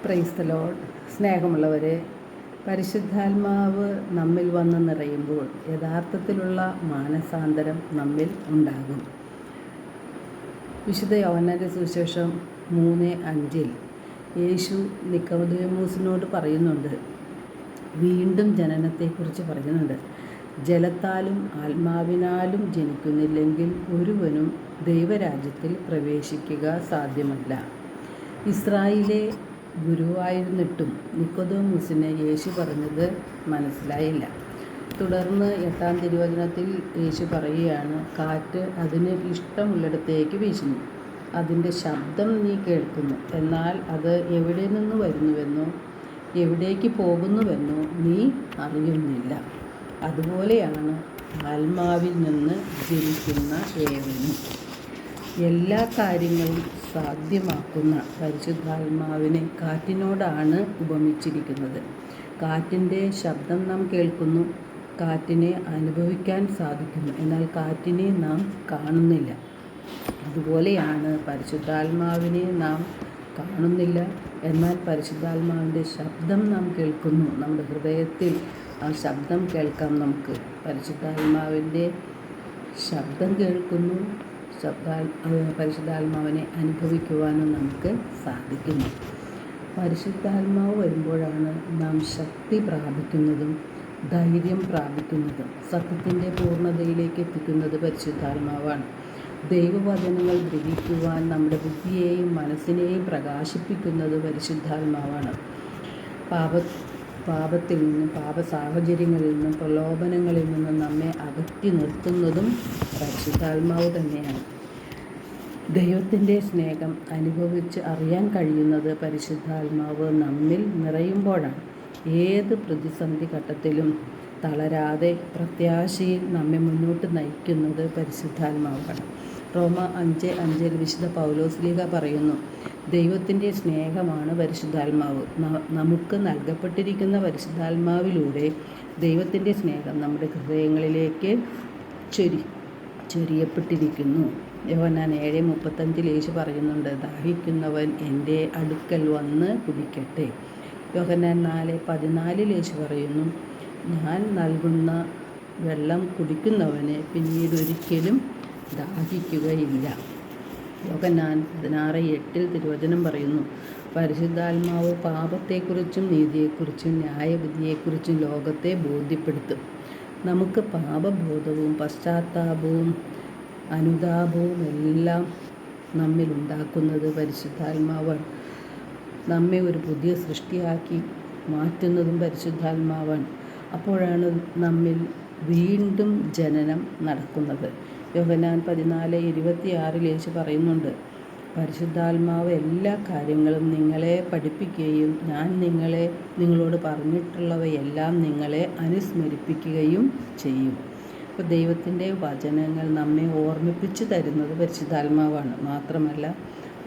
Praise the Lord. സ്നേഹമുള്ളവരെ, പരിശുദ്ധാത്മാവ് നമ്മിൽ വന്ന് നിറയുമ്പോൾ യഥാർത്ഥത്തിലുള്ള മാനസാന്തരം നമ്മിൽ ഉണ്ടാകും. വിശുദ്ധ യോഹന്നാൻ്റെ സുവിശേഷം 3:5 യേശു നിക്കോദേമോസിനോട് പറയുന്നുണ്ട്, വീണ്ടും ജനനത്തെക്കുറിച്ച് പറയുന്നുണ്ട്. ജലത്താലും ആത്മാവിനാലും ജനിക്കുന്നില്ലെങ്കിൽ ഒരുവനും ദൈവരാജ്യത്തിൽ പ്രവേശിക്കുക സാധ്യമല്ല. ഇസ്രായേലിലെ ഗുരുവായിരുന്നിട്ടും നിക്കോദേമോസിന് യേശു പറഞ്ഞത് മനസ്സിലായില്ല. തുടർന്ന് 8-ാം തിരുവചനത്തിൽ യേശു പറയുകയാണ്, കാറ്റ് അതിന് ഇഷ്ടമുള്ളിടത്തേക്ക് വീശുന്നു, അതിൻ്റെ ശബ്ദം നീ കേൾക്കുന്നു, എന്നാൽ അത് എവിടെ നിന്ന് വരുന്നുവെന്നോ എവിടേക്ക് പോകുന്നുവെന്നോ നീ അറിയുന്നില്ല. അതുപോലെയാണ് ആത്മാവിൽ നിന്ന് ജനിക്കുന്ന ഏവനും. എല്ലാ കാര്യങ്ങളും സാധ്യമാക്കുന്ന പരിശുദ്ധാത്മാവിനെ കാറ്റിനോടാണ് ഉപമിച്ചിരിക്കുന്നത്. കാറ്റിൻ്റെ ശബ്ദം നാം കേൾക്കുന്നു, കാറ്റിനെ അനുഭവിക്കാൻ സാധിക്കുന്നു, എന്നാൽ കാറ്റിനെ നാം കാണുന്നില്ല. അതുപോലെയാണ് പരിശുദ്ധാത്മാവിനെ നാം കാണുന്നില്ല, എന്നാൽ പരിശുദ്ധാത്മാവിൻ്റെ ശബ്ദം നാം കേൾക്കുന്നു. നമ്മുടെ ഹൃദയത്തിൽ ആ ശബ്ദം കേൾക്കാം. നമുക്ക് പരിശുദ്ധാത്മാവിൻ്റെ ശബ്ദം കേൾക്കുന്നു, പരിശുദ്ധാത്മാവിനെ അനുഭവിക്കുവാനും നമുക്ക് സാധിക്കുന്നു. പരിശുദ്ധാത്മാവ് വരുമ്പോഴാണ് നാം ശക്തി പ്രാപിക്കുന്നതും ധൈര്യം പ്രാപിക്കുന്നതും. സത്യത്തിൻ്റെ പൂർണ്ണതയിലേക്ക് എത്തിക്കുന്നത് പരിശുദ്ധാത്മാവാണ്. ദൈവവചനങ്ങൾ ഗ്രഹിക്കുവാൻ നമ്മുടെ ബുദ്ധിയെയും മനസ്സിനെയും പ്രകാശിപ്പിക്കുന്നത് പരിശുദ്ധാത്മാവാണ്. പാപത്തിൽ നിന്നും പാപസാഹചര്യങ്ങളിൽ നിന്നും പ്രലോഭനങ്ങളിൽ നിന്നും നമ്മെ അകറ്റി നിർത്തുന്നതും പരിശുദ്ധാത്മാവ് തന്നെയാണ്. ദൈവത്തിൻ്റെ സ്നേഹം അനുഭവിച്ച് അറിയാൻ കഴിയുന്നത് പരിശുദ്ധാത്മാവ് നമ്മിൽ നിറയുമ്പോഴാണ്. ഏത് പ്രതിസന്ധി ഘട്ടത്തിലും തളരാതെ പ്രത്യാശയിൽ നമ്മെ മുന്നോട്ട് നയിക്കുന്നത് പരിശുദ്ധാത്മാവാണ്. റോമ 5:5 വിശുദ്ധ പൗലോസ്ലീഹ പറയുന്നു, ദൈവത്തിൻ്റെ സ്നേഹമാണ് പരിശുദ്ധാത്മാവ്. നമുക്ക് നൽകപ്പെട്ടിരിക്കുന്ന പരിശുദ്ധാത്മാവിലൂടെ ദൈവത്തിൻ്റെ സ്നേഹം നമ്മുടെ ഹൃദയങ്ങളിലേക്ക് ചൊരിയപ്പെട്ടിരിക്കുന്നു. യോഹന്നാൻ 7:35 യേശു പറയുന്നുണ്ട്, ദാഹിക്കുന്നവൻ എൻ്റെ അടുക്കൽ വന്ന് കുടിക്കട്ടെ. യോഹന്നാൻ 4:14 യേശു പറയുന്നു, ഞാൻ നൽകുന്ന വെള്ളം കുടിക്കുന്നവന് പിന്നീട് ഒരിക്കലും ദാഹിക്കുകയില്ല. യോഹന്നാൻ 16:8 തിരുവചനം പറയുന്നു, പരിശുദ്ധാത്മാവ് പാപത്തെക്കുറിച്ചും നീതിയെക്കുറിച്ചും ന്യായവിധിയെക്കുറിച്ചും ലോകത്തെ ബോധ്യപ്പെടുത്തും. നമുക്ക് പാപബോധവും പശ്ചാത്താപവും അനുതാപവും എല്ലാം നമ്മിൽ ഉണ്ടാക്കുന്നത് പരിശുദ്ധാത്മാവാണ്. നമ്മെ ഒരു പുതിയ സൃഷ്ടിയാക്കി മാറ്റുന്നതും പരിശുദ്ധാത്മാവാണ്. അപ്പോഴാണ് നമ്മിൽ വീണ്ടും ജനനം നടക്കുന്നത്. യോഹന്നാൻ 14:26 യേശു പറയുന്നുണ്ട്, പരിശുദ്ധാത്മാവ് എല്ലാ കാര്യങ്ങളും നിങ്ങളെ പഠിപ്പിക്കുകയും ഞാൻ നിങ്ങളോട് പറഞ്ഞിട്ടുള്ളവയെല്ലാം നിങ്ങളെ അനുസ്മരിപ്പിക്കുകയും ചെയ്യും. അപ്പോൾ ദൈവത്തിൻ്റെ വചനങ്ങൾ നമ്മെ ഓർമ്മിപ്പിച്ചു തരുന്നത് പരിശുദ്ധാത്മാവാണ്. മാത്രമല്ല,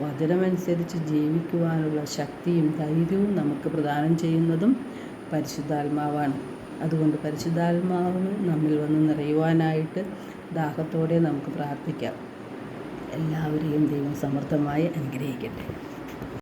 വചനമനുസരിച്ച് ജീവിക്കുവാനുള്ള ശക്തിയും ധൈര്യവും നമുക്ക് പ്രദാനം ചെയ്യുന്നതും പരിശുദ്ധാത്മാവാണ്. അതുകൊണ്ട് പരിശുദ്ധാത്മാവ് നമ്മിൽ വന്ന് നിറയുവാനായിട്ട് ദാഹത്തോടെ നമുക്ക് പ്രാർത്ഥിക്കാം. എല്ലാവരെയും ദൈവം സമൃദ്ധമായി അനുഗ്രഹിക്കട്ടെ.